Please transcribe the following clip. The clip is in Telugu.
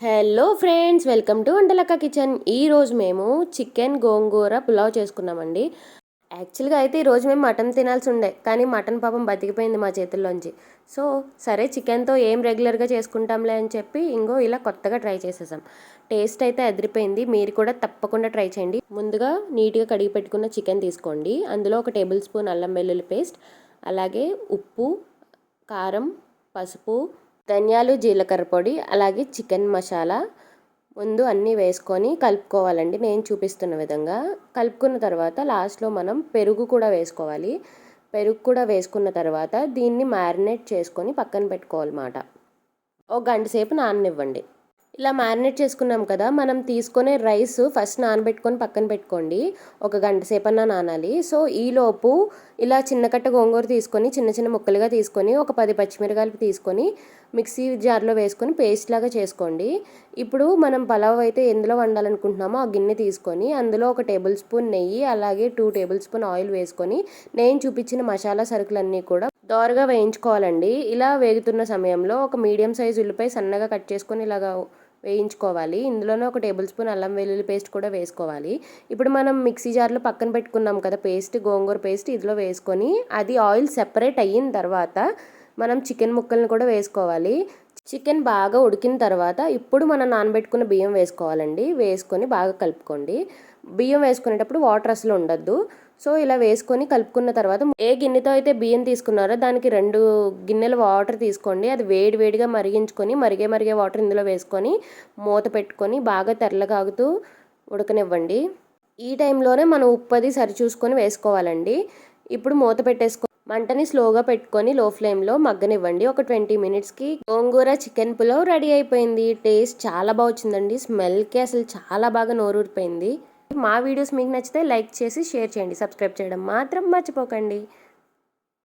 Hello friends, welcome to Vantalakka kitchen. ఈరోజు మేము చికెన్ గోంగూర పులావ్ చేసుకున్నామండి. యాక్చువల్గా అయితే ఈరోజు మేము మటన్ తినాల్సి ఉండే, కానీ మటన్ పాపం బతికిపోయింది మా చేతుల్లోంచి. సో సరే, చికెన్తో ఏం రెగ్యులర్గా చేసుకుంటాంలే అని చెప్పి ఇంకో ఇలా కొత్తగా ట్రై చేసేసాం. టేస్ట్ అయితే అదిరిపోయింది. మీరు కూడా తప్పకుండా ట్రై చేయండి. ముందుగా నీట్గా కడిగి పెట్టుకున్న చికెన్ తీసుకోండి. అందులో 1 టేబుల్ స్పూన్ అల్లం వెల్లుల్లి పేస్ట్, అలాగే ఉప్పు, కారం, పసుపు, ధనియాలు, జీలకర్ర పొడి, అలాగే చికెన్ మసాలా ముందు అన్నీ వేసుకొని కలుపుకోవాలండి. నేను చూపిస్తున్న విధంగా కలుపుకున్న తర్వాత లాస్ట్లో మనం పెరుగు కూడా వేసుకోవాలి. పెరుగు కూడా వేసుకున్న తర్వాత దీన్ని మ్యారినేట్ చేసుకొని పక్కన పెట్టుకోవాలన్నమాట. ఒక గంట సేపు నాననివ్వండి. ఇలా మ్యారినేట్ చేసుకున్నాం కదా, మనం తీసుకునే రైస్ ఫస్ట్ నానబెట్టుకొని పక్కన పెట్టుకోండి. ఒక గంట సేపన్నా నానాలి. సో ఈలోపు ఇలా చిన్న కట్ట గోంగూర తీసుకొని చిన్న చిన్న ముక్కలుగా తీసుకొని ఒక 10 పచ్చిమిరకాయలు తీసుకొని మిక్సీ జార్లో వేసుకొని పేస్ట్ లాగా చేసుకోండి. ఇప్పుడు మనం పలావ్ అయితే ఎందులో వండాలనుకుంటున్నామో ఆ గిన్నె తీసుకొని అందులో 1 టేబుల్ స్పూన్ నెయ్యి, అలాగే 2 టేబుల్ స్పూన్ ఆయిల్ వేసుకొని నేను చూపించిన మసాలా సరుకులన్నీ కూడా దోరగా వేయించుకోవాలండి. ఇలా వేగుతున్న సమయంలో ఒక మీడియం సైజు ఉల్లిపాయ సన్నగా కట్ చేసుకొని ఇలాగా వేయించుకోవాలి. ఇందులోనే 1 టేబుల్ స్పూన్ అల్లం వెల్లుల్లి పేస్ట్ కూడా వేసుకోవాలి. ఇప్పుడు మనం మిక్సీ జార్లో పక్కన పెట్టుకున్నాం కదా పేస్ట్, గోంగూర పేస్ట్ ఇందులో వేసుకొని అది ఆయిల్ సెపరేట్ అయిన తర్వాత మనం చికెన్ ముక్కల్ని కూడా వేసుకోవాలి. చికెన్ బాగా ఉడికిన తర్వాత ఇప్పుడు మనం నానబెట్టుకున్న బియ్యం వేసుకోవాలండి. వేసుకొని బాగా కలుపుకోండి. బియ్యం వేసుకునేటప్పుడు వాటర్ అసలు ఉండద్దు. సో ఇలా వేసుకొని కలుపుకున్న తర్వాత ఏ గిన్నెతో అయితే బియ్యం తీసుకున్నారో దానికి 2 గిన్నెల వాటర్ తీసుకోండి. అది వేడిగా మరిగించుకొని మరిగే వాటర్ ఇందులో వేసుకొని మూత పెట్టుకొని బాగా తెరలగాగుతూ ఉడకనివ్వండి. ఈ టైంలోనే మనం ఉప్పు అది సరి చూసుకొని వేసుకోవాలండి. ఇప్పుడు మూత పెట్టేసుకొని మంటని స్లోగా పెట్టుకొని లో ఫ్లేమ్లో మగ్గనివ్వండి. ఒక 20 మినిట్స్కి గోంగూర చికెన్ పులావ్ రెడీ అయిపోయింది. టేస్ట్ చాలా బాగా వచ్చిందండి. స్మెల్కి అసలు చాలా బాగా నోరూరిపోయింది. మా వీడియోస్ మీకు నచ్చితే లైక్ చేసి షేర్ చేయండి. సబ్స్క్రైబ్ చేయడం మాత్రం మర్చిపోకండి.